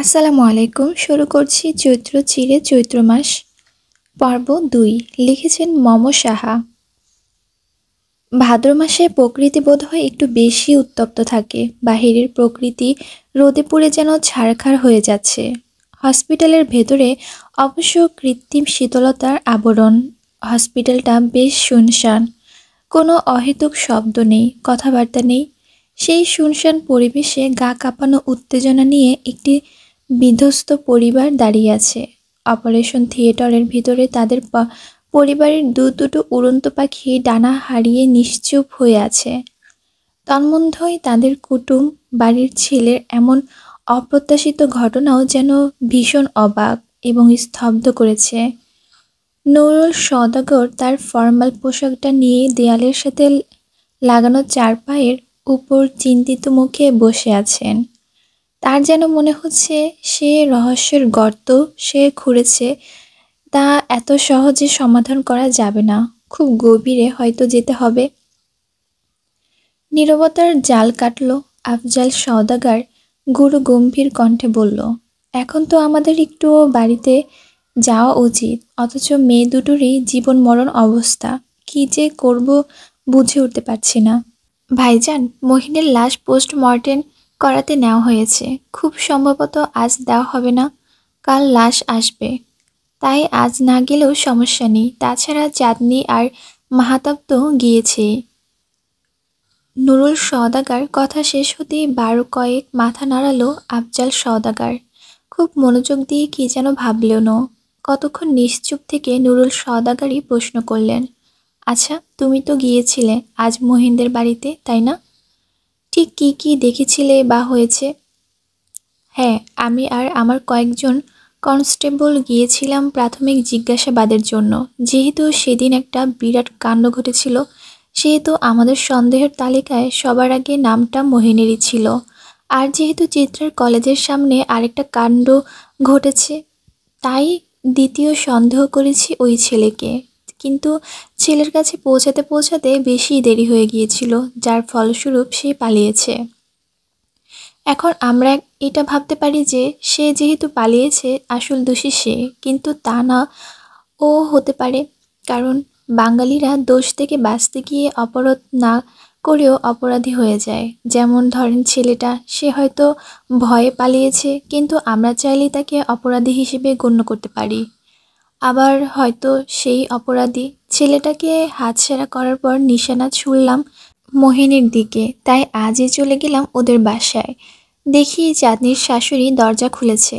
আসসালামু আলাইকুম। শুরু করছি চৈত্র চিরে চৈত্র মাস পর্ব ২। লিখেছেন মম সাহা। ভাদ্র মাসে প্রকৃতি বোধহয় একটু বেশি উত্তপ্ত থাকে। বাহিরের প্রকৃতি রোদে পুড়ে যেন ছারখার হয়ে যাচ্ছে। হসপিটালের ভেতরে অবশ্য কৃত্রিম শীতলতার আবরণ। হসপিটালটা বেশ শুনশান। কোনো অহেতুক শব্দ নেই, কথাবার্তা নেই। সেই শুনশান পরিবেশে গা কাঁপানো উত্তেজনা নিয়ে একটি বিধ্বস্ত পরিবার দাঁড়িয়ে আছে। অপারেশন থিয়েটারের ভিতরে তাদের পরিবারের দুটো উড়ন্ত পাখি ডানা হারিয়ে নিশ্চুপ হয়ে আছে। তন্মধ্যই তাদের কুটুম বাড়ির ছেলের এমন অপ্রত্যাশিত ঘটনাও যেন ভীষণ অবাক এবং স্তব্ধ করেছে। নুরুল সওদাগর তার ফরমাল পোশাকটা নিয়ে দেয়ালের সাথে লাগানো চারপায়ের উপর চিন্তিত মুখে বসে আছেন। তার যেন মনে হচ্ছে সে রহস্যের গর্ত সে খুঁড়েছে, তা এত সহজে সমাধান করা যাবে না। খুব গভীরে হয়তো যেতে হবে। নীরবতার জাল কাটল। আফজাল সওদাগর গুরু গম্ভীর কণ্ঠে বলল, এখন তো আমাদের একটুও বাড়িতে যাওয়া উচিত, অথচ মেয়ে দুটোরই জীবন মরণ অবস্থা। কি যে করব বুঝে উঠতে পারছি না। ভাইজান, মহিনের লাশ পোস্টমর্টেম করাতে নেওয়া হয়েছে। খুব সম্ভবত আজ দেওয়া হবে না, কাল লাশ আসবে। তাই আজ না গেলেও সমস্যা নেই। তাছাড়া চাঁদনি আর মাহাতাব তো গিয়েছে। নুরুল সওদাগর কথা শেষ হতেই ১২ কয়েক মাথা নাড়ালো আফজাল সওদাগর। খুব মনোযোগ দিয়ে কি যেন ভাবলেন। কতক্ষণ নিশ্চুপ থেকে নুরুল সওদাগরই প্রশ্ন করলেন, আচ্ছা, তুমি তো গিয়েছিলে আজ মহিনদের বাড়িতে, তাই না? ঠিক কি কি দেখেছিলে বা হয়েছে? হ্যাঁ, আমি আর আমার কয়েকজন কনস্টেবল গিয়েছিলাম প্রাথমিক জিজ্ঞাসাবাদের জন্য। যেহেতু সেদিন একটা বিরাট কাণ্ড ঘটেছিল, সেহেতু আমাদের সন্দেহের তালিকায় সবার আগে নামটা মোহিনেরই ছিল। আর যেহেতু চিত্রার কলেজের সামনে আরেকটা কাণ্ড ঘটেছে, তাই দ্বিতীয় সন্দেহ করেছি ওই ছেলেকে। কিন্তু ছেলের কাছে পৌঁছাতে পৌঁছাতে বেশি দেরি হয়ে গিয়েছিল, যার ফলস্বরূপ সে পালিয়েছে। এখন আমরা এটা ভাবতে পারি যে সে যেহেতু পালিয়েছে, আসল দোষী সে, কিন্তু তা না ও হতে পারে। কারণ বাঙালিরা দোষ থেকে বাঁচতে গিয়ে অপরাধ না করেও অপরাধী হয়ে যায়। যেমন ধরেন ছেলেটা, সে হয়তো ভয়ে পালিয়েছে, কিন্তু আমরা চাইলেই তাকে অপরাধী হিসেবে গণ্য করতে পারি। আবার হয়তো সেই অপরাধী ছেলেটাকে হাতছাড়া করার পর নিশানা ছুড়লাম মোহিনীর দিকে। তাই আজই চলে গেলাম ওদের বাসায়। দেখি চাঁদনির শাশুড়ি দরজা খুলেছে।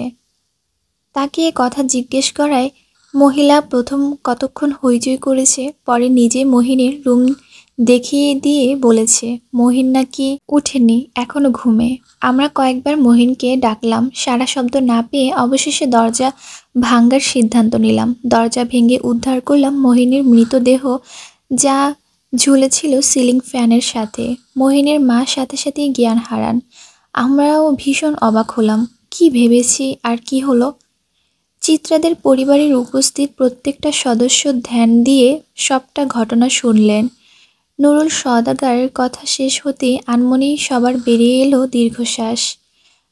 তাকে কথা জিজ্ঞেস করায় মহিলা প্রথম কতক্ষণ হইচই করেছে, পরে নিজে মোহিনীর রুম দেখিয়ে দিয়ে বলেছে মহিন নাকি উঠেনি, এখনো ঘুমে। আমরা কয়েকবার মহিনকে ডাকলাম, সারা শব্দ না পেয়ে অবশেষে দরজা ভাঙার সিদ্ধান্ত নিলাম। দরজা ভেঙে উদ্ধার করলাম মোহিনীর মৃতদেহ, যা ঝুলেছিল সিলিং ফ্যানের সাথে। মোহিনীর মা সাথে সাথেই জ্ঞান হারান। আমরাও ভীষণ অবাক হলাম। কি ভেবেছি আর কি হলো। চিত্রাদের পরিবারের উপস্থিত প্রত্যেকটা সদস্য ধ্যান দিয়ে সবটা ঘটনা শুনলেন। নুরুল সওদাগরের কথা শেষ হতেই আনমনেই সবার বেরিয়ে এলো দীর্ঘশ্বাস।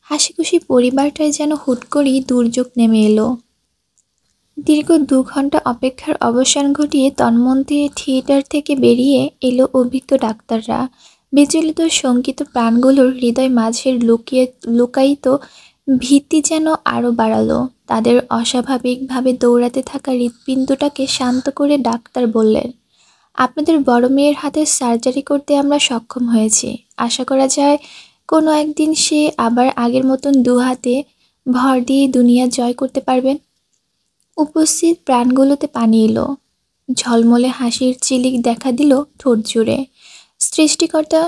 হাসিখুশি পরিবারটায় যেন হুট করেই দুর্যোগ নেমে এলো। দীর্ঘ ২ ঘন্টা অপেক্ষার অবসান ঘটিয়ে তন্মধ্যে থিয়েটার থেকে বেরিয়ে এলো অভিজ্ঞ ডাক্তাররা। বিচলিত শঙ্কিত প্রাণগুলোর হৃদয় মাঝের লুকায়িত ভীতি যেন আরও বাড়ালো। তাদের অস্বাভাবিকভাবে দৌড়াতে থাকা হৃৎপিণ্ডটাকে শান্ত করে ডাক্তার বললেন, আপনাদের বড় মেয়ের হাতে সার্জারি করতে আমরা সক্ষম হয়েছি। আশা করা যায় কোনো একদিন সে আবার আগের মতন ২ হাতে ভর দিয়ে দুনিয়া জয় করতে পারবেন। উপস্থিত প্রাণগুলোতে পানি এলো। ঝলমলে হাসির চিলিক দেখা দিল ঠোঁট জুড়ে। সৃষ্টিকর্তা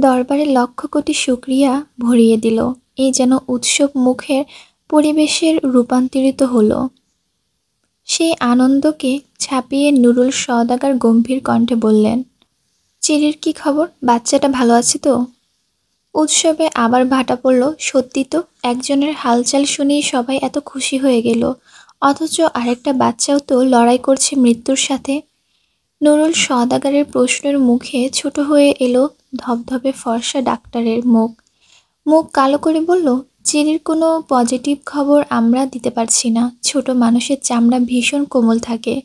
দরবারে লক্ষ কোটি শুকরিয়া ভরিয়ে দিল। এই যেন উৎসব মুখের পরিবেশের রূপান্তরিত হলো। সেই আনন্দকে ছাপিয়ে নুরুল সওদাগর গম্ভীর কণ্ঠে বললেন, চিরির কি খবর? বাচ্চাটা ভালো আছে তো? উৎসবে আবার ভাটা পড়ল। সত্যি তো, একজনের হালচাল শুনেই সবাই এত খুশি হয়ে গেল, অথচ আরেকটা বাচ্চাও তো লড়াই করছে মৃত্যুর সাথে। নুরুল সওদাগরের প্রশ্নের মুখে ছোট হয়ে এলো ধবধবে ফর্সা ডাক্তারের মুখ। মুখ কালো করে বলল, চেরির কোনো পজিটিভ খবর আমরা দিতে পারছি না। ছোট মানুষের চামড়া ভীষণ কোমল থাকে,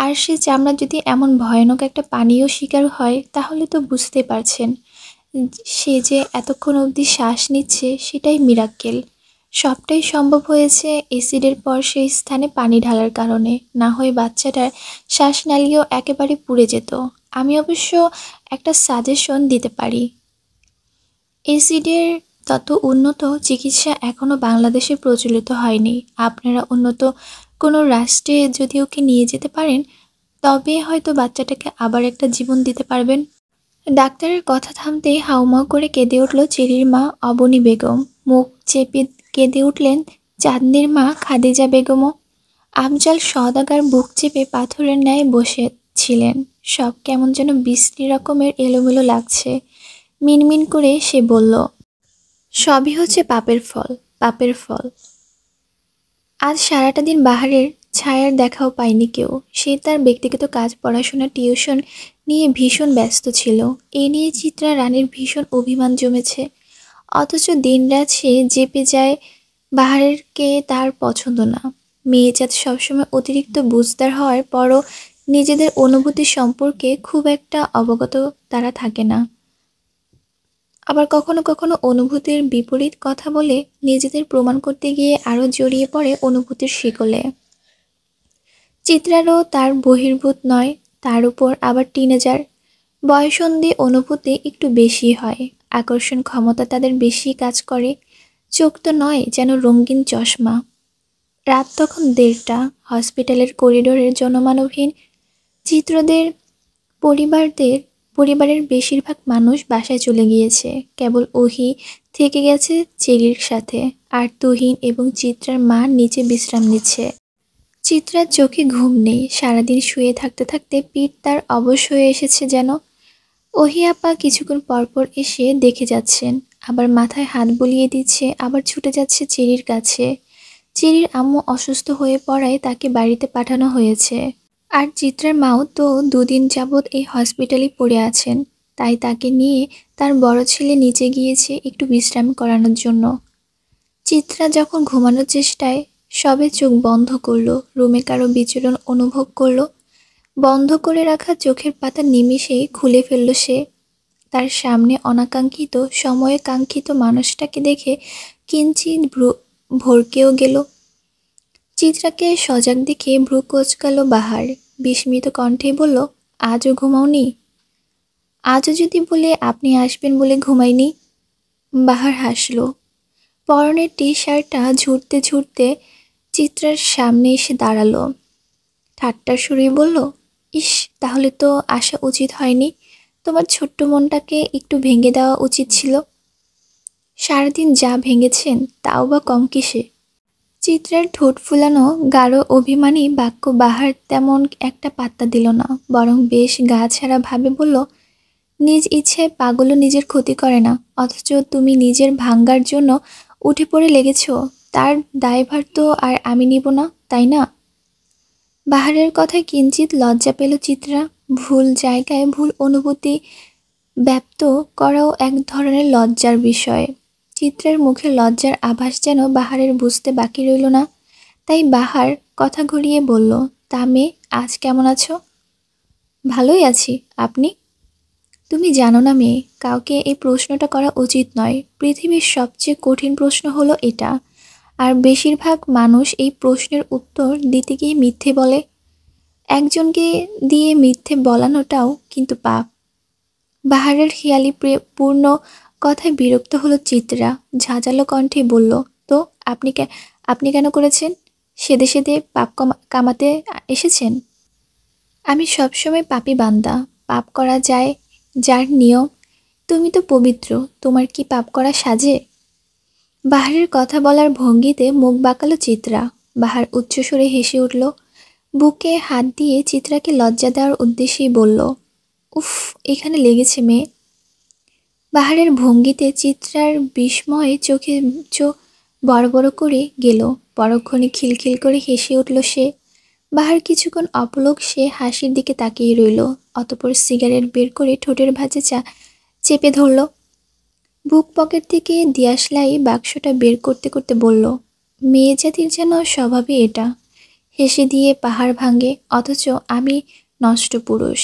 আর সে চামড়া যদি এমন ভয়ানক একটা পানীয় শিকার হয় তাহলে তো বুঝতে পারছেন। সে যে এতক্ষণ অবধি শ্বাস নিচ্ছে সেটাই মিরাক্কেল। সবটাই সম্ভব হয়েছে এসিডের পর সেই স্থানে পানি ঢালার কারণে, না হয় বাচ্চাটার শ্বাসনালীও একেবারে পুড়ে যেত। আমি অবশ্য একটা সাজেশন দিতে পারি। এসিডের তত উন্নত চিকিৎসা এখনও বাংলাদেশে প্রচলিত হয়নি। আপনারা উন্নত কোনো রাষ্ট্রে যদি ওকে নিয়ে যেতে পারেন তবে হয়তো বাচ্চাটাকে আবার একটা জীবন দিতে পারবেন। ডাক্তারের কথা থামতেই হাউমাউ করে কেঁদে উঠল চেরির মা অবনী বেগম। মুখ চেপে কেঁদে উঠলেন চাঁদনির মা খাদিজা বেগমও। আফজাল সওদাগর বুক চেপে পাথরের ন্যায় বসে ছিলেন। সব কেমন যেন বিশ্রী রকমের এলোমেলো লাগছে। মিনমিন করে সে বলল, সবই হচ্ছে পাপের ফল, পাপের ফল। আজ সারাটা দিন বাহারের ছায়ার দেখাও পায়নি কেউ। সে তার ব্যক্তিগত কাজ, পড়াশোনা, টিউশন নিয়ে ভীষণ ব্যস্ত ছিল। এ নিয়ে চিত্রা রানীর ভীষণ অভিমান জমেছে। অথচ দিনরাত সে চেপে যায় বাহারেরকে তার পছন্দ না। মেয়েজাত সবসময় অতিরিক্ত বুঝদার হওয়ার পরও নিজেদের অনুভূতি সম্পর্কে খুব একটা অবগত তারা থাকে না। আবার কখনো কখনো অনুভূতির বিপরীত কথা বলে নিজেদের প্রমাণ করতে গিয়ে আরও জড়িয়ে পড়ে অনুভূতির শিকলে। চিত্রারও তার বহির্ভূত নয়, তার উপর আবার টিনেজার। বয়সন্ধি অনুভূতি একটু বেশি হয়, আকর্ষণ ক্ষমতা তাদের বেশি কাজ করে। চোখ তো নয়, যেন রঙিন চশমা। রাত তখন 1:30। হসপিটালের করিডোরের জনমানবহীন। চিত্রদের পরিবারের বেশিরভাগ মানুষ বাসায় চলে গিয়েছে। কেবল ওহি থেকে গেছে চেরির সাথে, আর তুহিন এবং চিত্রার মা নিচে বিশ্রাম নিচ্ছে। চিত্রার চোখে ঘুম নেই, সারাদিন শুয়ে থাকতে থাকতে পিঠ তার অবশ হয়ে এসেছে যেন। ওহি আপা কিছুক্ষণ পরপর এসে দেখে যাচ্ছেন, আবার মাথায় হাত বুলিয়ে দিচ্ছে, আবার ছুটে যাচ্ছে চেরির কাছে। চেরির আম্মু অসুস্থ হয়ে পড়ায় তাকে বাড়িতে পাঠানো হয়েছে। আর চিত্রার মাও তো 2 দিন যাবৎ এই হসপিটালে পড়ে আছেন। তাই তাকে নিয়ে তার বড় ছেলে নিচে গিয়েছে একটু বিশ্রাম করানোর জন্য। চিত্রা যখন ঘুমানোর চেষ্টায় সবে চোখ বন্ধ করলো, রুমে কারো বিচরণ অনুভব করলো। বন্ধ করে রাখা চোখের পাতা নিমিষেই খুলে ফেলল সে। তার সামনে অনাকাঙ্ক্ষিত সময়ে কাঙ্ক্ষিত মানুষটাকে দেখে কিঞ্চিৎ ভরকেও গেল। চিত্রাকে সজাগ দেখে ভ্রু কোঁচকালো বাহার। বিস্মিত কণ্ঠে বলল, আজও ঘুমাওনি? আজও যদি বলে আপনি আসবেন বলে ঘুমাইনি। বাহার হাসল। পরনের টি-শার্টটা ঝুরতে ঝুরতে চিত্রার সামনে এসে দাঁড়ালো। ঠাট্টার সুরেই বলল, ইস, তাহলে তো আসা উচিত হয়নি। তোমার ছোট্ট মনটাকে একটু ভেঙে দেওয়া উচিত ছিল। সারাদিন যা ভেঙেছেন তাও বা কম কিসে? চিত্রার ঠোঁট ফুলানো গাঢ় অভিমানী বাক্য বাহার তেমন একটা পাত্তা দিল না, বরং বেশ গা ছাড়া ভাবে বলল, নিজ ইচ্ছায় পাগলও নিজের ক্ষতি করে না, অথচ তুমি নিজের ভাঙ্গার জন্য উঠে পড়ে লেগেছ। তার দায়ভার তো আর আমি নিব না, তাই না? বাহারের কথায় কিঞ্চিত লজ্জা পেল চিত্রা। ভুল জায়গায় ভুল অনুভূতি ব্যক্ত করাও এক ধরনের লজ্জার বিষয়। চিত্রের মুখে লজ্জার আভাস যেন বাহারের বুঝতে বাকি রইল না। তাই বাহার কথা ঘুরিয়ে বলল, তা মেয়ে, আজ কেমন আছো? ভালোই আছি, আপনি? তুমি জানো না মেয়ে, কাউকে এই প্রশ্নটা করা উচিত নয়। পৃথিবীর সবচেয়ে কঠিন প্রশ্ন হলো এটা। আর বেশিরভাগ মানুষ এই প্রশ্নের উত্তর দিতে গিয়ে মিথ্যে বলে। একজনকে দিয়ে মিথ্যে বলানোটাও কিন্তু পাপ। বাহারের খেয়ালি পূর্ণ কথায় বিরক্ত হলো চিত্রা। ঝাঁঝালো কণ্ঠে বলল, তো আপনি কেন করেছেন? সেদে সেদে পাপ কামাতে এসেছেন? আমি সবসময় পাপী বান্দা, পাপ করা যায় যার নিয়ম। তুমি তো পবিত্র, তোমার কি পাপ করা সাজে? বাহারের কথা বলার ভঙ্গিতে মুখ বাঁকালো চিত্রা। বাহার উচ্চস্বরে হেসে উঠল। বুকে হাত দিয়ে চিত্রাকে লজ্জা দেওয়ার উদ্দেশ্যেই বলল, উফ, এখানে লেগেছে মেয়ে। বাহারের ভঙ্গিতে চিত্রার বিস্ময়ে চোখ বড় বড় করে গেল। পরক্ষণে খিলখিল করে হেসে উঠল সে। বাহার কিছুক্ষণ অপলক সে হাসির দিকে তাকিয়ে রইল, অতঃপর সিগারেট বের করে ঠোঁটের ভাঁজে চেপে ধরল। বুক পকেট থেকে দিয়াশলাই বাক্সটা বের করতে করতে বলল, মেয়ে জাতির যেন স্বভাবই এটা, হেসে দিয়ে পাহাড় ভাঙে, অথচ আমি নষ্ট পুরুষ।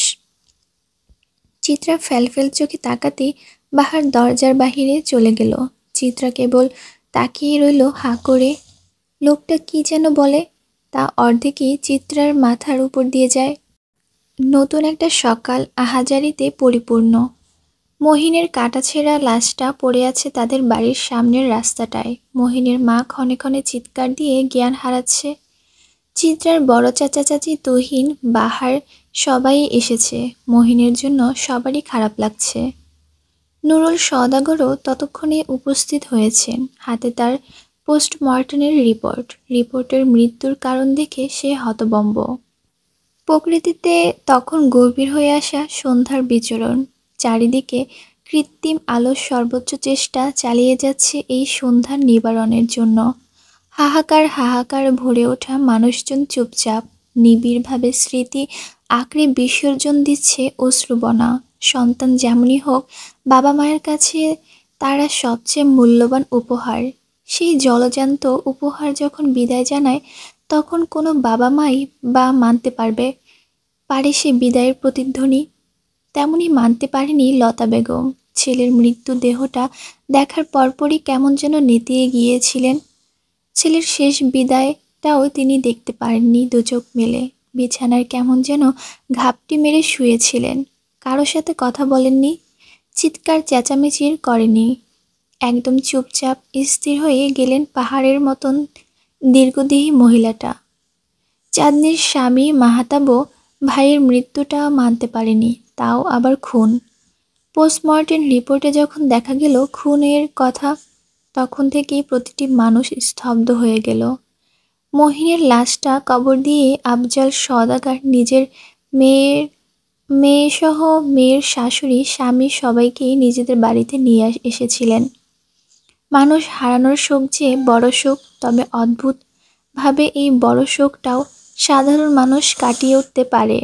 চিত্রা ফ্যালফ্যাল চোখে তাকাতেই বাহার দরজার বাহিরে চলে গেল। চিত্রা কেবল তাকিয়ে রইল হাঁ করে। লোকটা কি যেন বলে, তা অর্ধেকই চিত্রার মাথার উপর দিয়ে যায়। নতুন একটা সকাল আহাজারিতে পরিপূর্ণ। মহিনের কাটাছেঁড়া লাশটা পড়ে আছে তাদের বাড়ির সামনের রাস্তাটায়। মহিনের মা ক্ষণে ক্ষণে চিৎকার দিয়ে জ্ঞান হারাচ্ছে। চিত্রার বড় চাচা চাচি তুহিন বাহার সবাই এসেছে। মহিনের জন্য সবারই খারাপ লাগছে। নুরুল সওদাগরও ততক্ষণে উপস্থিত হয়েছেন। হাতে তার পোস্টমর্টমের রিপোর্টের মৃত্যুর কারণ দেখে সে হতবম্ব। প্রকৃতিতে তখন গভীর হয়ে আসা সন্ধ্যার বিচরণ। চারিদিকে কৃত্রিম আলোর সর্বোচ্চ চেষ্টা চালিয়ে যাচ্ছে এই সন্ধ্যার নিবারণের জন্য। হাহাকার ভরে ওঠা মানুষজন চুপচাপ নিবিড়ভাবে স্মৃতি আঁকড়ে বিসর্জন দিচ্ছে অশ্রুবনা। সন্তান যেমনই হোক, বাবা মায়ের কাছে তারা সবচেয়ে মূল্যবান উপহার। সেই জলজান্ত উপহার যখন বিদায় জানায়, তখন কোনো বাবা মাই বা মানতে পারে সে বিদায়ের প্রতিধ্বনি। তেমনি মানতে পারেনি লতা বেগম। ছেলের মৃত্যু দেহটা দেখার পরপরই কেমন যেন নেতিয়ে গিয়েছিলেন। ছেলের শেষ বিদায়টাও তিনি দেখতে পারেননি দুচোখ মেলে। বিছানায় কেমন যেন ঘাপটি মেরে শুয়েছিলেন। কারো সাথে কথা বলেননি, চিৎকার চেঁচামেচির করেনি। একদম চুপচাপ স্থির হয়ে গেলেন পাহাড়ের মতন দীর্ঘদেহী মহিলাটা। চাঁদনির স্বামী মাহাতাবও ভাইয়ের মৃত্যুটা মানতে পারেনি, তাও আবার খুন। পোস্টমর্টেম রিপোর্টে যখন দেখা গেল খুনের কথা, তখন থেকেই প্রতিটি মানুষ স্তব্ধ হয়ে গেল। মহিনের লাশটা কবর দিয়ে আফজাল সওদাগর নিজের মেয়েসহ মেয়ের শাশুড়ি, স্বামী সবাইকেই নিজেদের বাড়িতে নিয়ে এসেছিলেন। মানুষ হারানোর শোক যে বড় শোক, তবে অদ্ভুতভাবে এই বড় শোকটাও সাধারণ মানুষ কাটিয়ে উঠতে পারে।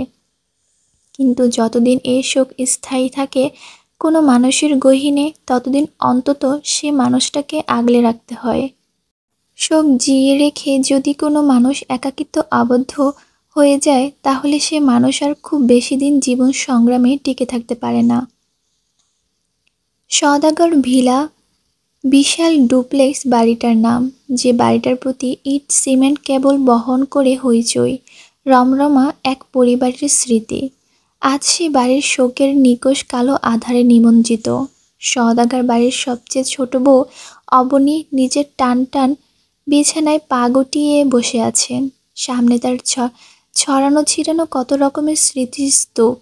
কিন্তু যতদিন এই শোক স্থায়ী থাকে কোনো মানুষের গহীনে, ততদিন অন্তত সে মানুষটাকে আগলে রাখতে হয়। শোক জিইয়ে রেখে যদি কোনো মানুষ একাকিত্ব আবদ্ধ হয়ে যায়, তাহলে সে মানুষ আর খুব বেশি দিন জীবন সংগ্রামে টিকে থাকতে পারে না। সওদাগর ভিলা বিশাল ডুপ্লেক্স বাড়িটার নাম, যে বাড়িটার প্রতি ইট সিমেন্ট কেবল বহন করে হইচই রমরমা এক পরিবারের স্মৃতি। আজ সে বাড়ির শোকের নিকষ কালো আধারে নিমজ্জিত। সওদাগর বাড়ির সবচেয়ে ছোট বউ অবনী নিজের টান টান বিছানায় পা গুটিয়ে বসে আছেন। সামনে তার ছড়ানো ছিটানো কত রকমের স্মৃতিস্তূপ,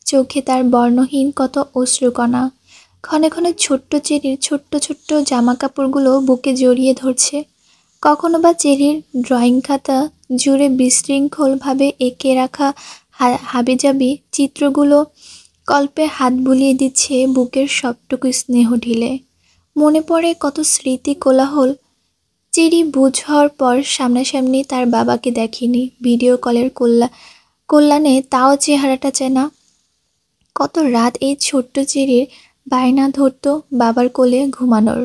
চোখে তার বর্ণহীন কত অশ্রুকণা। ক্ষণে ক্ষণে ছোট্ট চেরির ছোট্ট ছোট্ট জামা কাপড়গুলো বুকে জড়িয়ে ধরছে। কখনো বা চেরির ড্রয়িং খাতা জুড়ে বিশৃঙ্খলভাবে এঁকে রাখা হাবিজাবি চিত্রগুলো কল্পে হাত বুলিয়ে দিচ্ছে বুকের সবটুকু স্নেহ ঢিলে। মনে পড়ে কত স্মৃতি কোলাহল। চেরি বুঝ হওয়ার পর সামনাসামনি তার বাবাকে দেখেনি, ভিডিও কলের কল্যাণে তাও চেহারাটা চেনা। কত রাত এই ছোট্ট চেরির বায়না ধরত বাবার কোলে ঘুমানোর।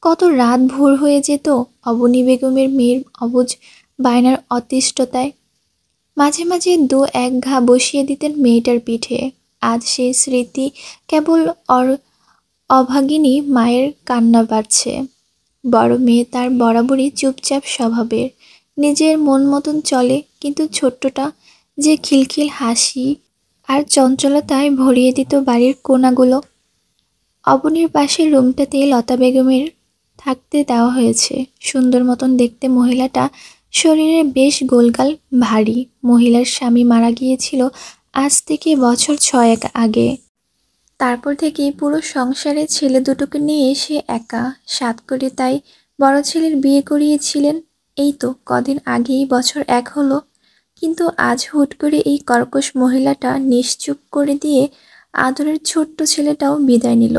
কত রাত ভোর হয়ে যেত অবনী বেগমের মেয়ের অবুঝ বায়নার অতিষ্ঠতায়। মাঝে মাঝে দু এক ঘা বসিয়ে দিতেন মেয়েটার পিঠে। আজ সেই স্মৃতি কেবল অভাগিনী মায়ের কান্না বাড়ছে। বড় মেয়ে তার বরাবরই চুপচাপ স্বভাবের, নিজের মন মতন চলে, কিন্তু ছোট্টটা যে খিলখিল হাসি আর চঞ্চলতায় ভরিয়ে দিত বাড়ির কোণাগুলো। অবনীর পাশের রুমটাতে লতা বেগমের থাকতে দেওয়া হয়েছে। সুন্দর মতন দেখতে মহিলাটা, শরীরে বেশ গোলগাল ভারী। মহিলার স্বামী মারা গিয়েছিল আজ থেকে বছর 6 আগে। তারপর থেকেই পুরো সংসারে ছেলে দুটোকে নিয়ে সে একা। সাত করে তাই বড় ছেলের বিয়ে করিয়েছিলেন। এই তো কদিন আগেই বছর 1 হলো। কিন্তু আজ হুট করে এই কর্কশ মহিলাটা নিশ্চুপ করে দিয়ে আদরের ছোট্ট ছেলেটাও বিদায় নিল।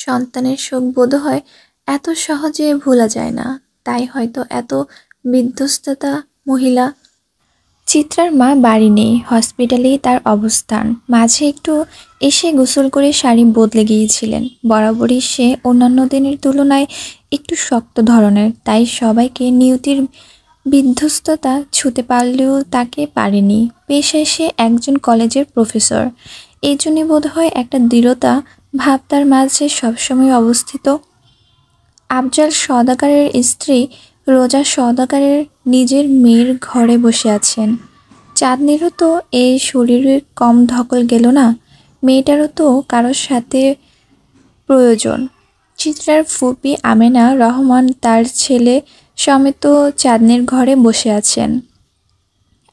সন্তানের শোক বোধহয় এত সহজে ভোলা যায় না, তাই হয়তো এত বিধ্বস্ততা মহিলা। চিত্রার মা বাড়ি নেই, হসপিটালেই তার অবস্থান। মাঝে একটু এসে গোসল করে শাড়ি বদলে গিয়েছিলেন। বরাবরই সে অন্যান্য দিনের তুলনায় একটু শক্ত ধরনের, তাই সবাইকে নিয়তির বিধ্বস্ততা ছুঁতে পারলেও তাকে পারেনি। পেশায় সে একজন কলেজের প্রফেসর, এই জন্যে বোধহয় একটা দৃঢ়তা ভাব তার মাঝে সবসময় অবস্থিত। আফজাল সওদাগরের স্ত্রী রোজা সওদাগরের নিজের মেয়ের ঘরে বসে আছেন। চাঁদনিরও তো এই শরীরে কম ধকল গেল না, মেয়েটারও তো কারোর সাথে প্রয়োজন। চিত্রার ফুপি আমেনা রহমান তার ছেলে সমেত চাঁদনির ঘরে বসে আছেন।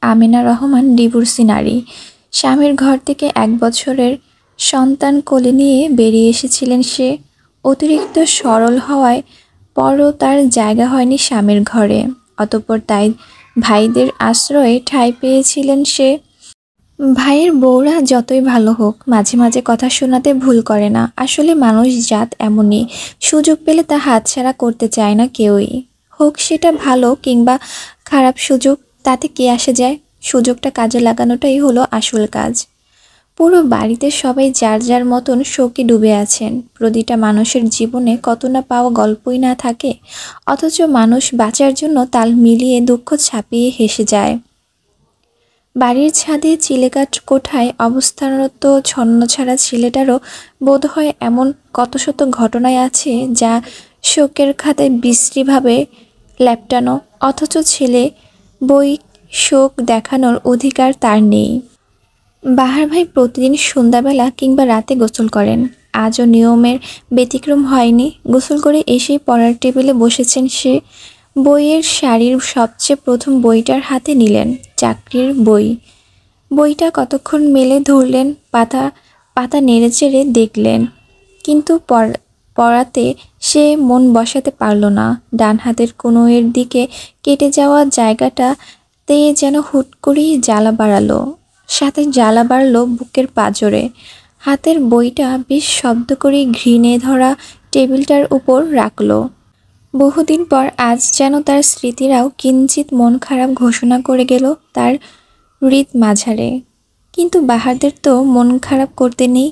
আমেনা রহমান ডিভোর্সি নারী। স্বামীর ঘর থেকে 1 বছরের সন্তান কোলে নিয়ে বেরিয়ে এসেছিলেন সে। অতিরিক্ত সরল হওয়ায় পরও তার জায়গা হয়নি স্বামীর ঘরে। অতঃপর তাই ভাইদের আশ্রয়ে ঠাঁই পেয়েছিলেন সে। ভাইয়ের বউরা যতই ভালো হোক, মাঝে মাঝে কথা শোনাতে ভুল করে না। আসলে মানুষ জাত এমনই, সুযোগ পেলে তা হাতছাড়া করতে চায় না কেউই। হোক সেটা ভালো কিংবা খারাপ সুযোগ, তাতে কে আসে যায়। সুযোগটা কাজে লাগানোটাই হলো আসল কাজ। পুরো বাড়িতে সবাই যার যার মতন শোকে ডুবে আছেন। প্রতিটা মানুষের জীবনে কত না পাওয়া গল্পই না থাকে, অথচ মানুষ বাঁচার জন্য তাল মিলিয়ে দুঃখ ছাপিয়ে হেসে যায়। বাড়ির ছাদে চিলেকাঠ কোঠায় অবস্থানরত ছন্নছাড়া ছেলেটারও বোধহয় এমন কত শত ঘটনায় আছে যা শোকের খাতায় বিশ্রীভাবে লেপটানো, অথচ ছেলে বই শোক দেখানোর অধিকার তার নেই। বাহার ভাই প্রতিদিন সন্ধ্যাবেলা কিংবা রাতে গোসল করেন। আজও নিয়মের ব্যতিক্রম হয়নি। গোসল করে এসেই পড়ার টেবিলে বসেছেন সে। বইয়ের সারির সবচেয়ে প্রথম বইটার হাতে নিলেন, চাকরির বই। বইটা কতক্ষণ মেলে ধরলেন, পাতা পাতা নেড়েচেড়ে দেখলেন, কিন্তু পড়াতে সে মন বসাতে পারল না। ডান হাতের কনুইয়ের দিকে কেটে যাওয়া জায়গাটাতে যেন হুট করেই জ্বালা বাড়ালো, সাথে জ্বালা বাড়ল বুকের পাঁজরে। হাতের বইটা বেশ শব্দ করে ঘৃণে ধরা টেবিলটার উপর রাখল। বহুদিন পর আজ যেন তার স্মৃতিরাও কিঞ্চিত মন খারাপ ঘোষণা করে গেল তার হৃদ মাঝারে। কিন্তু বাহারদের তো মন খারাপ করতে নেই।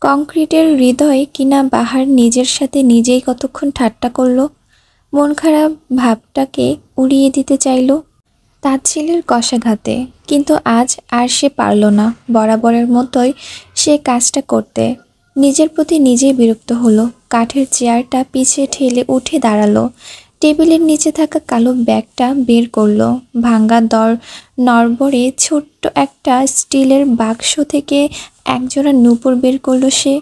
কংক্রিটের হৃদয় কিনা বাহার নিজের সাথে নিজেই কতক্ষণ ঠাট্টা করল, মন খারাপ ভাবটাকে উড়িয়ে দিতে চাইল তাচ্ছিল্যের কষাঘাতে। কিন্তু আজ আর সে পারল না বরাবরের মতোই সে কাজটা করতে। নিজের প্রতি নিজেই বিরক্ত হলো। কাঠের চেয়ারটা পিছে ঠেলে উঠে দাঁড়ালো। টেবিলের নিচে থাকা কালো ব্যাগটা বের করলো। ভাঙ্গা নড়বড়ে ছোট্ট একটা স্টিলের বাক্স থেকে একজোড়া নূপুর বের করলো সে।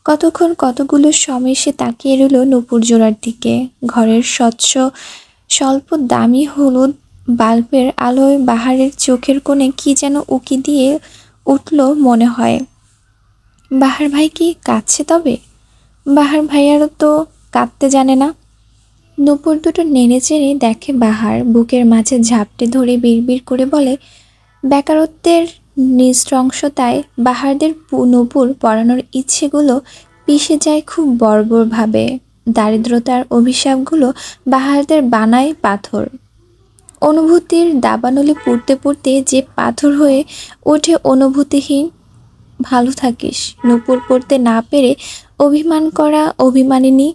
কতক্ষণ কতগুলো সময় সে তাকিয়ে রইল নূপুর জোড়ার দিকে। ঘরের স্বচ্ছ স্বল্প দামি হলুদ বাল্বের আলোয় বাহারের চোখের কোণে কি যেন উকি দিয়ে উঠল মনে হয়। বাহার ভাই কি কাঁদছে তবে? বাহার ভাইয়ারও তো কাঁদতে জানে না। নূপুর দুটো নেড়ে চেড়ে দেখে বাহার, বুকের মাঝে ঝাপটে ধরে বিড়বিড় করে বলে, বেকারত্বের নৃশংসতায় বাহারদের নূপুর পরানোর ইচ্ছেগুলো পিষে যায় খুব বর্বরভাবে। দারিদ্রতার অভিশাপগুলো বাহারদের বানায় পাথর। অনুভূতির দাবানলে পুড়তে পুড়তে যে পাথর হয়ে ওঠে অনুভূতিহীন। ভালো থাকিস। নূপুর পড়তে না পেরে অভিমান করা অভিমানিনী।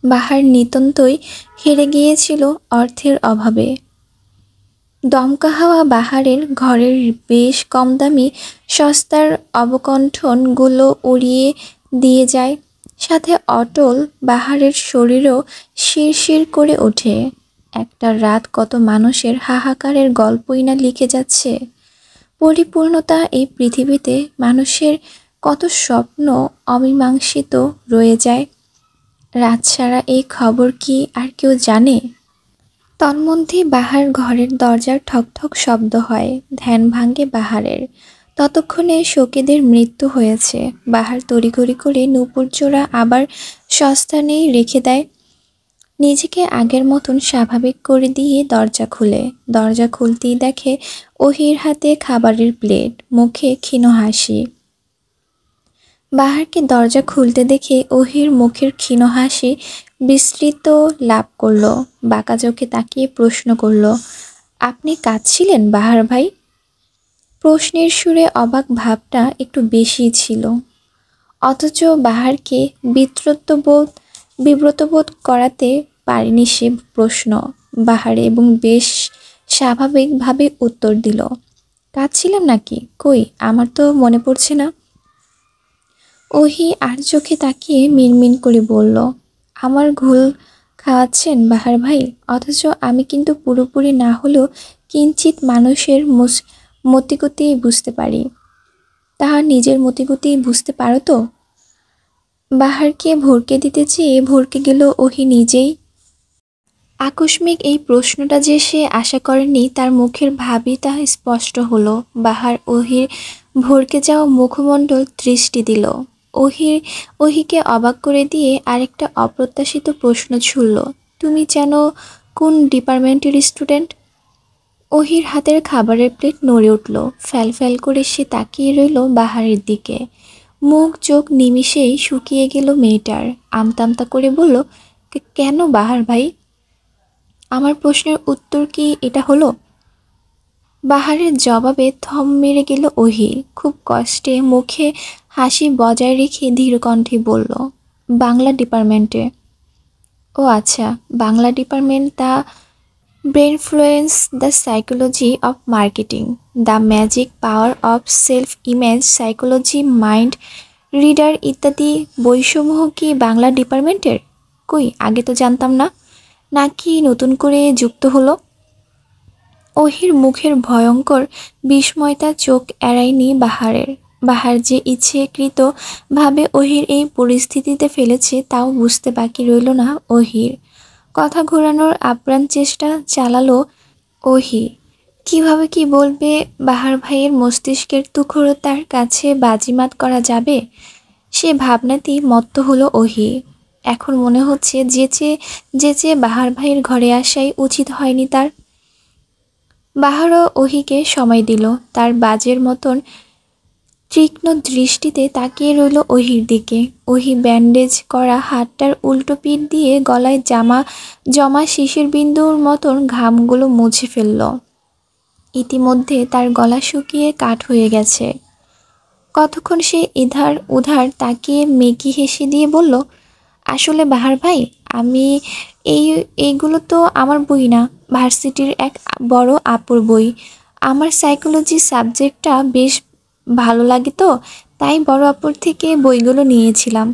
বাহার নিতান্তই হেরে গিয়েছিল অর্থের অভাবে। দমকা হাওয়া বাহারের ঘরের বেশ কম দামি সস্তার অবকণ্ঠনগুলো উড়িয়ে দিয়ে যায়, সাথে অটল বাহারের শরীরও শিরশির করে ওঠে। একটা রাত কত মানুষের হাহাকারের গল্পই না লিখে যাচ্ছে। পরিপূর্ণতা এই পৃথিবীতে মানুষের কত স্বপ্ন অমীমাংসিত রয়ে যায়। রাত সারা এই খবর কি আর কেউ জানে? তন্মধ্যে বাহার ঘরের দরজার ঠকঠক শব্দ হয়। ধ্যান ভাঙে বাহারের। ততক্ষণে শোকেদের মৃত্যু হয়েছে। বাহার তড়িঘড়ি করে নূপুর জোড়া আবার সস্তানেই রেখে দেয়। নিজেকে আগের মতন স্বাভাবিক করে দিয়ে দরজা খুলে। দরজা খুলতেই দেখে ওহির হাতে খাবারের প্লেট, মুখে ক্ষীণ হাসি। বাহারকে দরজা খুলতে দেখে ওহির মুখের ক্ষীণ হাসি বিস্তৃত লাভ করল। বাঁকা চোখে তাকিয়ে প্রশ্ন করল, আপনি কাঁদছিলেন বাহার ভাই? প্রশ্নের সুরে অবাক ভাবটা একটু বেশিই ছিল। অথচ বাহারকে বিব্রত বোধ করাতে পারেনি সে প্রশ্ন। বাহারে এবং বেশ স্বাভাবিকভাবে উত্তর দিল, কাঁদছিলাম নাকি? কই, আমার তো মনে পড়ছে না। ওহি আর চোখে তাকিয়ে মিনমিন করে বলল, আমার ঘুল খাওয়াচ্ছেন বাহার ভাই? অথচ আমি কিন্তু পুরোপুরি না হলেও কিঞ্চিত মানুষের মতিগতি বুঝতে পারি। তাহার নিজের মতিগতি বুঝতে পারো তো? বাহারকে ভড়কে দিতে চেয়ে ভড়কে গেল ওহি নিজেই। আকস্মিক এই প্রশ্নটা যে সে আশা করেনি তার মুখের ভাবই তা স্পষ্ট হলো। বাহার ওহির ভড়কে যাওয়া মুখমণ্ডল দৃষ্টি দিল। ওহিকে অবাক করে দিয়ে আরেকটা অপ্রত্যাশিত প্রশ্ন ছুড়ল, তুমি যেন কোন ডিপার্টমেন্টের স্টুডেন্ট? ওহির হাতের খাবারের প্লেট নড়ে উঠল। ফ্যাল ফ্যাল করে সে তাকিয়ে রইল বাহারের দিকে। মুখ চোখ নিমিষেই শুকিয়ে গেল মেয়েটার। আমতা করে বলল, কেন বাহার ভাই? আমার প্রশ্নের উত্তর কি এটা হলো? বাহারের জবাবে থম মেরে গেল ওহি। খুব কষ্টে মুখে হাসি বজায় রেখে ধীর কণ্ঠে বলল, বাংলা ডিপার্টমেন্টে। ও আচ্ছা, Bangla department. The Brainfluence, the psychology of marketing, the magic power of self image, psychology, mind reader ইত্যাদি বইসমূহ কি বাংলা ডিপার্টমেন্টের? কই, আগে তো জানতাম না। নাকি নতুন করে যুক্ত হলো? ওহির মুখের ভয়ঙ্কর বিস্ময়তা চোখ এড়ায়নি বাহারের। বাহার যে ইচ্ছেকৃত ভাবে ওহির এই পরিস্থিতিতে ফেলেছে তাও বুঝতে বাকি রইল না ওহির। কথা ঘোরানোর আপ্রাণ চেষ্টা চালালো ওহি। কিভাবে কি বলবে বাহার ভাইয়ের মস্তিষ্কের তুখরতার কাছে বাজিমাত করা যাবে, সে ভাবনাতেই মত্ত হলো ওহি। এখন মনে হচ্ছে যে বাহার ভাইয়ের ঘরে আসাই উচিত হয়নি তার। বাহারও ওহিকে সময় দিল। তার বাজের মতন তীক্ষ্ণ দৃষ্টিতে তাকিয়ে রইল ওহির দিকে। ওহি ব্যান্ডেজ করা হাতটার উল্টো পিঠ দিয়ে গলায় জমা শিশির বিন্দুর মতন ঘামগুলো মুছে ফেলল। ইতিমধ্যে তার গলা শুকিয়ে কাঠ হয়ে গেছে। কতক্ষণ সে ইধার উধার তাকিয়ে মেকি হেসে দিয়ে বলল, আসলে বাহার ভাই, আমি এইগুলো তো আমার বই না, ভার্সিটির এক বড় আপুর বই। আমার সাইকোলজি সাবজেক্টটা বেশ ভালো লাগে তো, তাই বড় আপুর থেকে বইগুলো নিয়েছিলাম।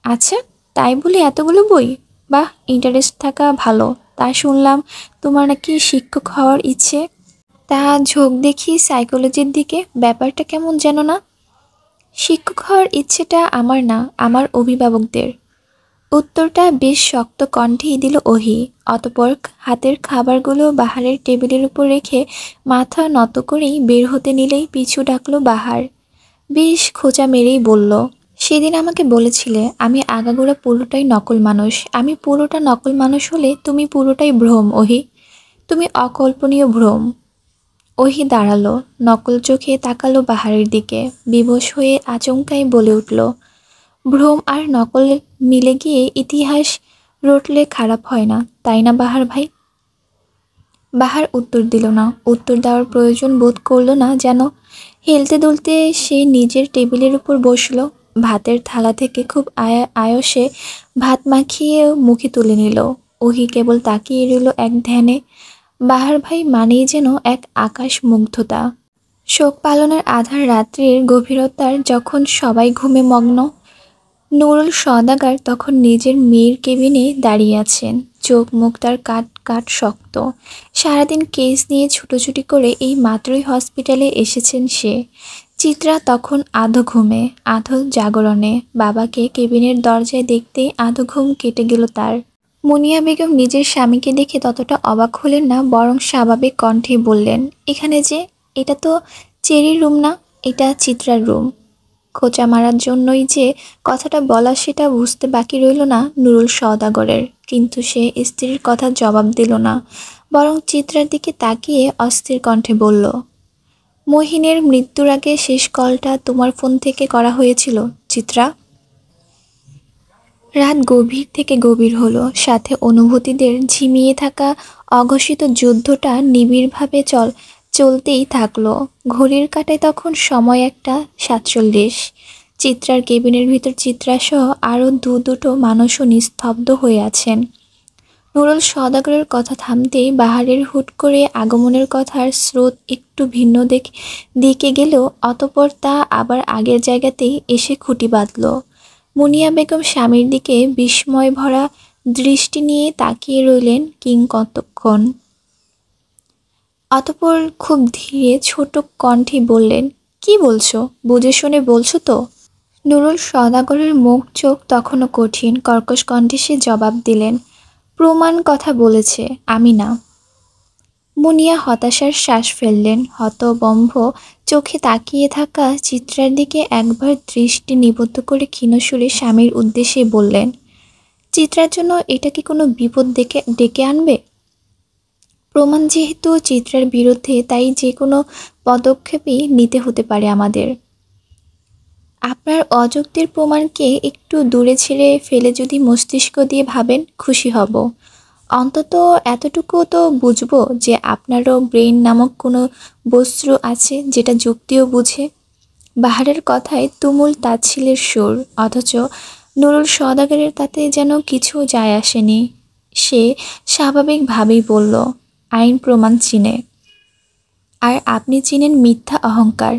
আচ্ছা, তাই বলে এতগুলো বই? বাহ, ইন্টারেস্ট থাকা ভালো। তা শুনলাম তোমার নাকি শিক্ষক হওয়ার ইচ্ছে। তা ঝোঁক দেখি সাইকোলজির দিকে, ব্যাপারটা কেমন যেন না? শিক্ষক হওয়ার ইচ্ছেটা আমার না, আমার অভিভাবকদের। উত্তরটা বেশ শক্ত কণ্ঠেই দিল ওহি। অতঃপর হাতের খাবারগুলো বাহারের টেবিলের উপর রেখে মাথা নত করেই বের হতে নিলেই পিছু ডাকলো বাহার। বেশ খোঁচা মেরেই বলল, সেদিন আমাকে বলেছিলে আমি আগাগোড়া পুরোটাই নকল মানুষ। আমি পুরোটা নকল মানুষ হলে তুমি পুরোটাই ভ্রম ওহি। তুমি অকল্পনীয় ভ্রম। ওহি দাঁড়ালো, নকল চোখে তাকালো বাহারের দিকে। বিবশ হয়ে আচমকাই বলে উঠল, ভ্রম আর নকল মিলে গিয়ে ইতিহাস রটলে খারাপ হয় না, তাই না বাহার ভাই? বাহার উত্তর দিল না। উত্তর দেওয়ার প্রয়োজন বোধ করল না যেন। হেলতে দুলতে সে নিজের টেবিলের উপর বসল। ভাতের থালা থেকে খুব আয়সে ভাত মাখিয়ে মুখে তুলে নিল। ওহি কেবল তাকিয়ে রইল এক ধ্যানে। বাহার ভাই মানেই যেন এক আকাশ মুগ্ধতা। শোক পালনের আধার রাত্রির গভীরতার যখন সবাই ঘুমে মগ্ন, নুরুল সওদাগর তখন নিজের মেয়ের কেবিনে দাঁড়িয়ে আছেন। চোখ মুখ তার কাট কাট শক্ত। সারাদিন কেস নিয়ে ছুটোছুটি করে এই মাত্রই হসপিটালে এসেছেন সে। চিত্রা তখন আধো ঘুমে আধো জাগরণে। বাবাকে কেবিনের দরজায় দেখতেই আধো ঘুম কেটে গেল তার। মুনিয়া বেগম নিজের স্বামীকে দেখে ততটা অবাক হলেন না, বরং স্বাভাবিক কণ্ঠে বললেন, এখানে যে, এটা তো চেরির রুম না, এটা চিত্রার রুম। খোঁচা মারার জন্যই যে কথাটা বলা সেটা বুঝতে বাকি রইল না নুরুল সওদাগরের। কিন্তু সে স্ত্রীর কথা জবাব দিল না, বরং চিত্রার দিকে তাকিয়ে অস্থির কণ্ঠে বলল, মহিনের মৃত্যুর আগে শেষ কলটা তোমার ফোন থেকে করা হয়েছিল চিত্রা? রাত গভীর থেকে গভীর হলো, সাথে অনুভূতিদের ঝিমিয়ে থাকা অঘোষিত যুদ্ধটা নিবিড়ভাবে চলতেই থাকলো। ঘড়ির কাঁটায় তখন সময় 1:47। চিত্রার কেবিনের ভিতর চিত্রাসহ আরও দুটো মানুষও নিস্তব্ধ হয়ে আছেন। নুরুল সওদাগরের কথা থামতেই বাহারের হুট করে আগমনের কথার স্রোত একটু ভিন্ন দিকে গেলেও অতঃপর তা আবার আগের জায়গাতেই এসে খুঁটি বাঁধল। মুনিয়া বেগম স্বামীর দিকে বিস্ময় ভরা দৃষ্টি নিয়ে তাকিয়ে রইলেন কিংকতক্ষণ। অতঃপর খুব ধীরে ছোট কণ্ঠে বললেন, কি বলছো? বুঝে শুনে বলছো তো? নুরুল সওদাগরের মুখ চোখ তখনও কঠিন, কর্কশ কণ্ঠে সে জবাব দিলেন, প্রমাণ কথা বলেছে, আমি না। মুনিয়া হতাশার শ্বাস ফেললেন। হতবম্ব চোখে তাকিয়ে থাকা চিত্রার দিকে একবার দৃষ্টি নিবদ্ধ করে ক্ষীণসুরে স্বামীর উদ্দেশ্যে বললেন, চিত্রার জন্য এটা কি কোনো বিপদ ডেকে আনবে? প্রমাণ যেহেতু চিত্রার বিরুদ্ধে, তাই যে কোনো পদক্ষেপই নিতে হতে পারে আমাদের। আপনার অযুক্তির প্রমাণকে একটু দূরে ছেড়ে ফেলে যদি মস্তিষ্ক দিয়ে ভাবেন, খুশি হব। অন্তত এতটুকু তো বুঝবো যে আপনারও ব্রেইন নামক কোনো বস্তু আছে যেটা যুক্তিও বুঝে। বাহারের কথায় তুমুল তাচ্ছিল্যের সুর, অথচ নুরুল সওদাগরের তাতে যেন কিছু যায় আসেনি। সে স্বাভাবিকভাবেই বলল, আইন প্রমাণ চিনে, আর আপনি চিনেন মিথ্যা অহংকার।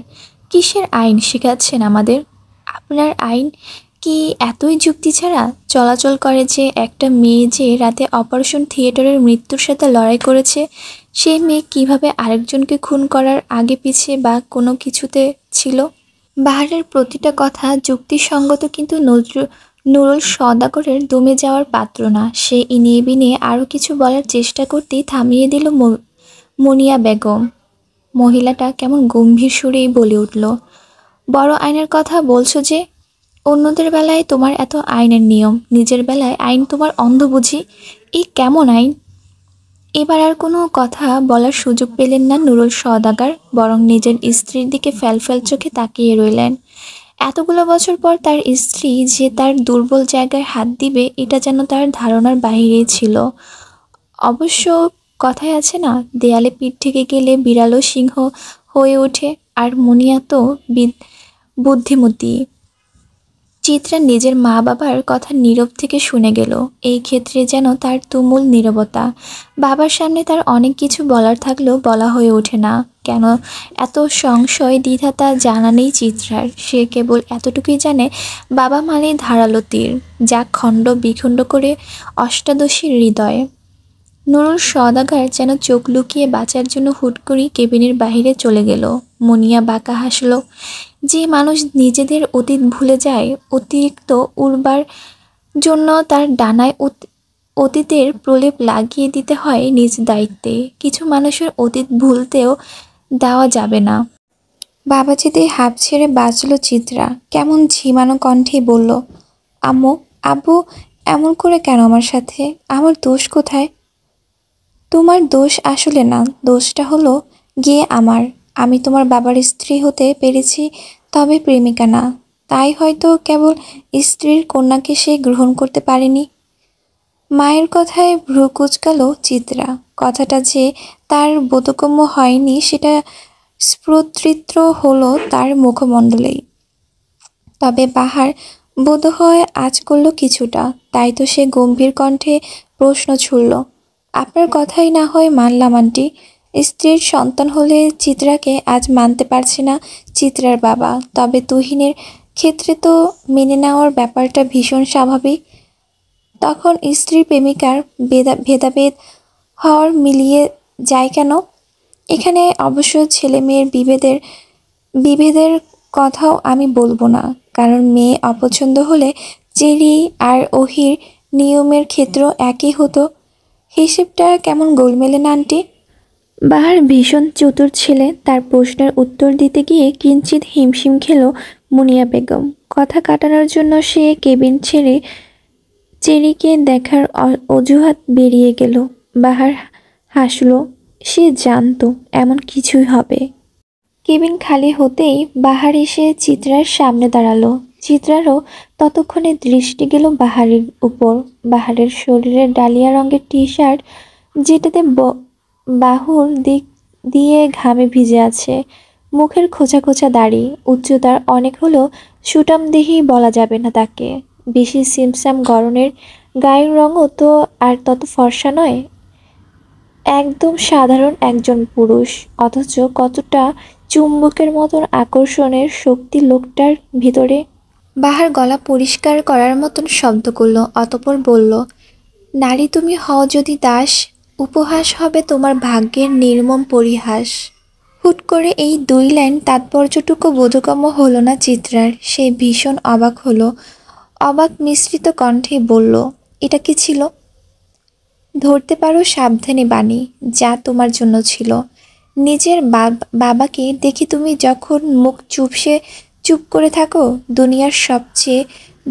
কিসের আইন শেখাচ্ছেন আমাদের? আপনার আইন কি এতই যুক্তি ছাড়া চলাচল করে যে একটা মেয়ে যে রাতে অপারেশন থিয়েটারের মৃত্যুর সাথে লড়াই করেছে, সেই মেয়ে কিভাবে আরেকজনকে খুন করার আগে পিছে বা কোনো কিছুতে ছিল? বাহারের প্রতিটা কথা যুক্তিসঙ্গত, কিন্তু নুরুল সওদাগরের দমে যাওয়ার পাত্র না। সে ইনিয়ে বিনিয়ে আরও কিছু বলার চেষ্টা করতেই থামিয়ে দিল মুনিয়া বেগম। মহিলাটা কেমন গম্ভীর সুরেই বলে উঠল, বড় আইনের কথা বলছো যে? অন্যদের বেলায় তোমার এত আইনের নিয়ম, নিজের বেলায় আইন তোমার অন্ধ বুঝি? এই কেমন আইন? এবার আর কোনো কথা বলার সুযোগ পেলেন না নুরুল সওদাগর, বরং নিজের স্ত্রীর দিকে ফ্যালফ্যাল চোখে তাকিয়ে রইলেন। এতগুলো বছর পর তার স্ত্রী যে তার দুর্বল জায়গায় হাত দিবে, এটা যেন তার ধারণার বাহিরেই ছিল। অবশ্য কথায় আছে না, দেয়ালে পিঠ থেকে গেলে বিড়ালও সিংহ হয়ে ওঠে, আর মুনিয়া তো বুদ্ধিমতী। চিত্রা নিজের মা বাবার কথা নীরব থেকে শুনে গেল। এই ক্ষেত্রে যেন তার তুমুল নীরবতা। বাবার সামনে তার অনেক কিছু বলার থাকলেও বলা হয়ে ওঠে না। কেন এত সংশয় দ্বিধা তা জানা নেই চিত্রার। সে কেবল এতটুকুই জানে, বাবা মানেই ধারালো তীর, যা খণ্ড বিখণ্ড করে অষ্টাদশীর হৃদয়। নুরুল সওদাগর যেন চোখ লুকিয়ে বাঁচার জন্য হুট করেই কেবিনের বাহিরে চলে গেল। মুনিয়া বাঁকা হাসল। যে মানুষ নিজেদের অতীত ভুলে যায় অতিরিক্ত উড়বার জন্য, তার ডানায় অতীতের প্রলেপ লাগিয়ে দিতে হয় নিজ দায়িত্বে। কিছু মানুষের অতীত ভুলতেও দেওয়া যাবে না। বাবা যেতে হাঁপ ছেড়ে বাঁচল চিত্রা। কেমন ঝিমানো কণ্ঠে বলল, আম্মু, আব্বু এমন করে কেন আমার সাথে? আমার দোষ কোথায়? তোমার দোষ আসলে না, দোষটা হলো গিয়ে আমার। আমি তোমার বাবার স্ত্রী হতে পেরেছি, তবে প্রেমিকা না। তাই হয়তো কেবল স্ত্রীর কন্যাকে সে গ্রহণ করতে পারেনি। মায়ের কথায় ভ্রু কুঁচকালো চিত্রা। কথাটা যে তার বোধগম্য হয়নি সেটা স্ফুটৃত হলো তার মুখমণ্ডলেই। তবে বাহার বোধহয় আঁচ করল কিছুটা, তাই তো সে গম্ভীর কণ্ঠে প্রশ্ন ছুড়ল, আপনার কথাই না হয় মানলাম আন্টি, স্ত্রীর সন্তান হলে চিত্রাকে আজ মানতে পারছে না চিত্রার বাবা, তবে তুহিনের ক্ষেত্রে তো মেনে নেওয়ার ব্যাপারটা ভীষণ স্বাভাবিক। তখন স্ত্রী প্রেমিকার ভেদাভেদ হওয়ার মিলিয়ে যায় কেন? এখানে অবশ্য ছেলে মেয়ের বিভেদের কথাও আমি বলবো না, কারণ মেয়ে অপছন্দ হলে চেরি আর ওহির নিয়মের ক্ষেত্রেও একই হতো। হিসেবটা কেমন গোলমেলে না আন্টি? বাহার ভীষণ চতুর ছেলে। তার প্রশ্নের উত্তর দিতে গিয়ে কিঞ্চিত হিমশিম খেল মুনিয়া বেগম। কথা কাটানোর জন্য সে কেবিন ছেড়ে চেরিকে দেখার অজুহাত বেরিয়ে গেল। বাহার হাসল। সে জানতো এমন কিছুই হবে। কেবিন খালি হতেই বাহার এসে চিত্রার সামনে দাঁড়ালো। চিত্রারও ততক্ষণে দৃষ্টি গেল বাহারের উপর। বাহারের শরীরের ডালিয়া রঙের টি শার্ট, যেটাতে বাহুর দিক দিয়ে ঘামে ভিজে আছে, মুখের খোঁচা খোঁচা দাড়ি, উচ্চতার অনেক হলেও সুঠামদেহী বলা যাবে না তাকে। বেশি সিমসাম গড়নের গায়ের রঙও তো আর তত ফর্সা নয়। একদম সাধারণ একজন পুরুষ, অথচ কতটা চুম্বকের মতন আকর্ষণের শক্তি লোকটার ভিতরে। বাহার গলা পরিষ্কার করার মতন শব্দ করল, অতঃপর বলল, নারী তুমি হও যদি দাস, উপহাস হবে তোমার ভাগ্যের নির্মম পরিহাস। হুট করে এই দুই লাইন তাৎপর্যটুকু বোধগম্য হলো না চিত্রার। সে ভীষণ অবাক হলো। অবাক মিশ্রিত কণ্ঠে বলল, এটা কি ছিল? ধরতে পারো সাবধানে বাণী, যা তোমার জন্য ছিল। নিজের বাবাকে দেখি তুমি যখন মুখ চুপ করে থাকো, দুনিয়ার সবচেয়ে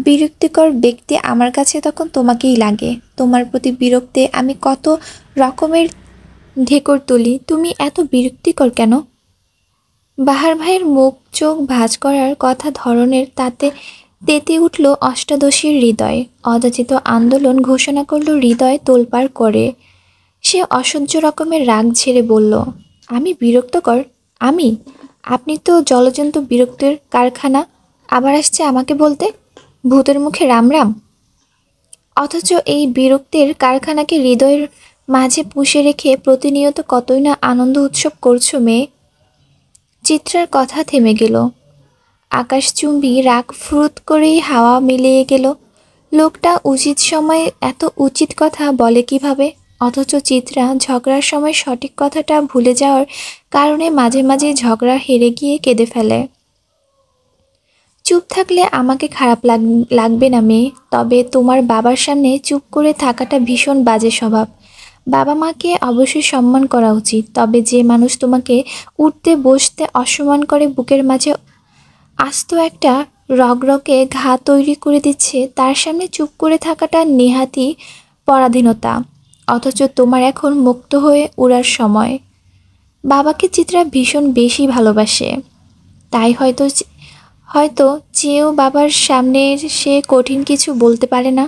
বিরক্তিকর ব্যক্তি আমার কাছে তখন তোমাকেই লাগে। তোমার প্রতি বিরক্তে আমি কত রকমের ঢেকর তুলি, তুমি এত বিরক্তিকর কেন? বাহার ভাইয়ের মুখ চোখ ভাঁজ করার কথা ধরনের তাতে তেতে উঠল অষ্টাদশীর হৃদয়। অযাচিত আন্দোলন ঘোষণা করল হৃদয় তোলপাড় করে। সে অসহ্য রকমের রাগ ঝেড়ে বলল, আমি বিরক্তকর? আমি? আপনি তো জলজন্ত বিরক্তের কারখানা। আবার আসছে আমাকে বলতে ভূতের মুখে রাম রাম। অথচ এই বিরক্তের কারখানাকে হৃদয়ের মাঝে পুষে রেখে প্রতিনিয়ত কতই না আনন্দ উৎসব করছো মেয়ে। চিত্রার কথা থেমে গেল। আকাশচুম্বী রাগ ফুরুত করেই হাওয়া মিলিয়ে গেল। লোকটা উচিত সময়ে এত উচিত কথা বলে কিভাবে? অথচ চিত্রা ঝগড়ার সময় সঠিক কথাটা ভুলে যাওয়ার কারণে মাঝে মাঝে ঝগড়া হেরে গিয়ে কেঁদে ফেলে। চুপ থাকলে আমাকে খারাপ লাগবে না মেয়ে, তবে তোমার বাবার সামনে চুপ করে থাকাটা ভীষণ বাজে স্বভাব। বাবা মাকে অবশ্যই সম্মান করা উচিত, তবে যে মানুষ তোমাকে উঠতে বসতে অসম্মান করে বুকের মাঝে আস্ত একটা রগরগে ঘা তৈরি করে দিচ্ছে, তার সামনে চুপ করে থাকাটা নেহাতি পরাধীনতা। অথচ তোমার এখন মুক্ত হয়ে উড়ার সময়। বাবাকে চিত্রা ভীষণ বেশি ভালোবাসে, তাই হয়তো চেয়েও বাবার সামনে সে কঠিন কিছু বলতে পারে না।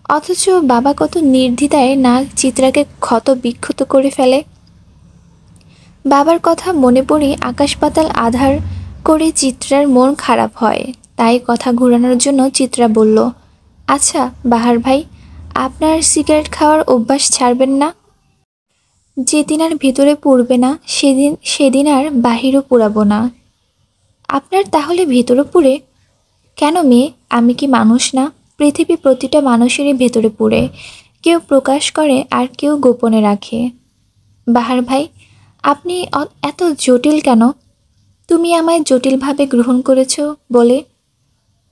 অথচ বাবা কত নির্দ্বিধায় না চিত্রাকে ক্ষত বিক্ষত করে ফেলে। বাবার কথা মনে পড়ে আকাশ পাতাল আধার করে চিত্রার মন খারাপ হয়। তাই কথা ঘোরানোর জন্য চিত্রা বলল, আচ্ছা বাহার ভাই, আপনার সিগারেট খাওয়ার অভ্যাস ছাড়বেন না? যেদিন আর ভিতরে পুড়বে না সেদিন আর বাহিরও পুড়াবো না। আপনার তাহলে ভেতরে পুড়ে? কেন মেয়ে, আমি কি মানুষ না? পৃথিবী প্রতিটা মানুষেরই ভেতরে পুড়ে, কেউ প্রকাশ করে আর কেউ গোপনে রাখে। বাহার ভাই, আপনি এত জটিল কেন? তুমি আমায় জটিলভাবে গ্রহণ করেছ বলে।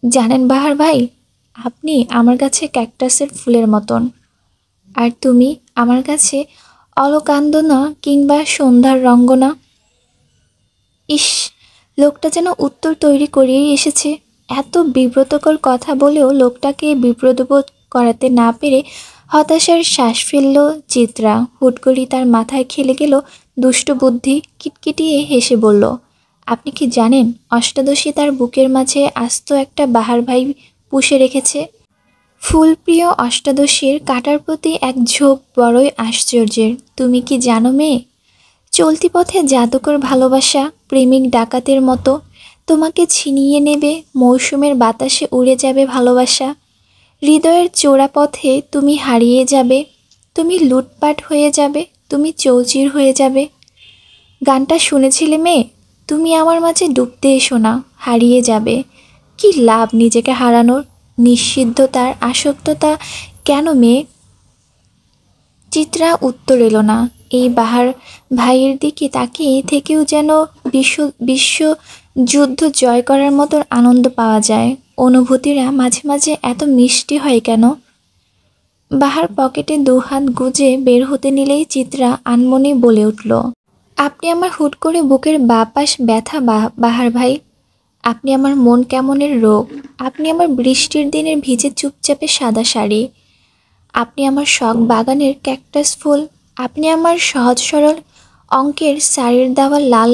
জানেন বাহার ভাই, আপনি আমার কাছে ক্যাকটাসের ফুলের মতন, আর তুমি আমার কাছে অলকান্দনা কিংবা সন্ধ্যার রঙ্গনা। ইস, লোকটা যেন উত্তর তৈরি করিয়েই এসেছে। এত বিব্রতকর কথা বলেও লোকটাকে বিব্রতবোধ করাতে না পেরে হতাশার শ্বাস ফেলল চিত্রা। হুট করেই তার মাথায় খেলে গেল দুষ্ট বুদ্ধি। কিটকিটিয়ে হেসে বলল, আপনি কি জানেন অষ্টাদশী তার বুকের মাঝে আস্ত একটা বাহার ভাই পুষে রেখেছে? ফুলপ্রিয় অষ্টাদশীর কাটার প্রতি এক ঝোঁক বড়ই আশ্চর্যের। তুমি কি জানো মেয়ে, চলতি পথে জাদুকর ভালোবাসা প্রেমিক ডাকাতের মতো তোমাকে ছিনিয়ে নেবে। মৌসুমের বাতাসে উড়ে যাবে ভালোবাসা। হৃদয়ের চোরা পথে তুমি হারিয়ে যাবে। তুমি লুটপাট হয়ে যাবে, তুমি চৌচির হয়ে যাবে। গানটা শুনেছিলে মেয়ে? তুমি আমার মাঝে ডুবতে এসো না, হারিয়ে যাবে। কি লাভ নিজেকে হারানোর? নিঃসিদ্ধতার আসক্ততা কেন মেয়ে? চিত্রা উত্তর এলো না। এই বাহার ভাইয়ের দিকে তাকিয়ে থেকেও যেন বিশ্ব যুদ্ধ জয় করার মতো আনন্দ পাওয়া যায়। অনুভূতিরা মাঝে মাঝে এত মিষ্টি হয় কেন? বাহার পকেটে দুহাত গুজে বের হতে নিলেই চিত্রা আনমনে বলে উঠল, আপনি আমার হুট করে বুকের বাঁ পাশ ব্যথা বাহার ভাই। আপনি আমার মন কেমনের রোগ। আপনি আমার বৃষ্টির দিনের ভিজে চুপচাপে সাদা শাড়ি। আপনি আমার শখ বাগানের ক্যাকটাস ফুল। আপনি আমার সহজ সরল অঙ্কের শাড়ির দেওয়া লাল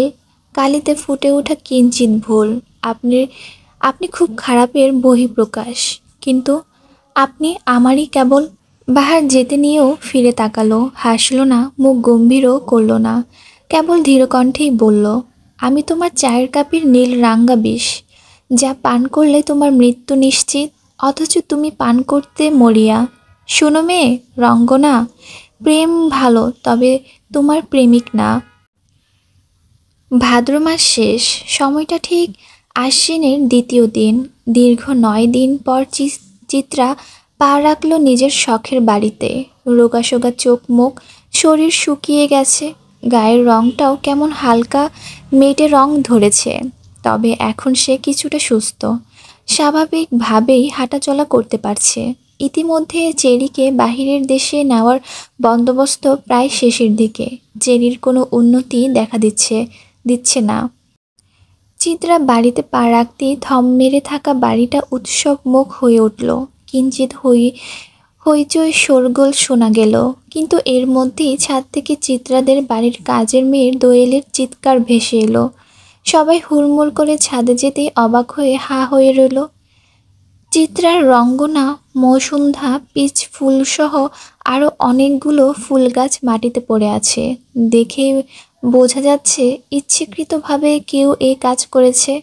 কালিতে ফুটে ওঠা কিঞ্চিত ভুল। আপনি খুব খারাপের বহিঃপ্রকাশ, কিন্তু আপনি আমারই কেবল। বাহার যেতে নিয়েও ফিরে তাকালো, হাসলো না, মুখ গম্ভীরও করলো না, কেবল ধীরকণ্ঠেই বলল, আমি তোমার চায়ের কাপের নীল রাঙ্গা বিষ, যা পান করলে তোমার মৃত্যু নিশ্চিত, অথচ তুমি পান করতে মরিয়া। শোনো মেয়ে রঙ্গনা, প্রেম ভালো, তবে তোমার প্রেমিক না। ভাদ্র মাস শেষ, সময়টা ঠিক আশ্বিনের দ্বিতীয় দিন। দীর্ঘ 9 দিন পর চিত্রা পা রাখল নিজের শখের বাড়িতে। রোগাসোগা চোখ মুখ, শরীর শুকিয়ে গেছে, গায়ের রংটাও কেমন হালকা মেটে রং ধরেছে। তবে এখন সে কিছুটা সুস্থ, স্বাভাবিকভাবেই হাঁটাচলা করতে পারছে। ইতিমধ্যে চেরিকে বাহিরের দেশে নেওয়ার বন্দোবস্ত প্রায় শেষের দিকে। চেরির কোনো উন্নতি দেখা দিচ্ছে না। চিত্রা বাড়িতে পা রাখতেই থম মেরে থাকা বাড়িটা উৎসবমুখ হয়ে উঠল। কিঞ্চিৎ হইচই শোরগোল শোনা গেল, কিন্তু এর মধ্যেই ছাদ থেকে চিত্রাদের বাড়ির কাজের মেয়ের দোয়েলের চিৎকার ভেসে এলো। সবাই হুড়মুড় করে ছাদে যেতেই অবাক হয়ে হা হয়ে রইল। চিত্রার রঙ্গনা, মৌসুন্ধা, পিচ ফুলসহ আরও অনেকগুলো ফুল গাছ মাটিতে পড়ে আছে। দেখে বোঝা যাচ্ছে ইচ্ছাকৃতভাবে কেউ এ কাজ করেছে।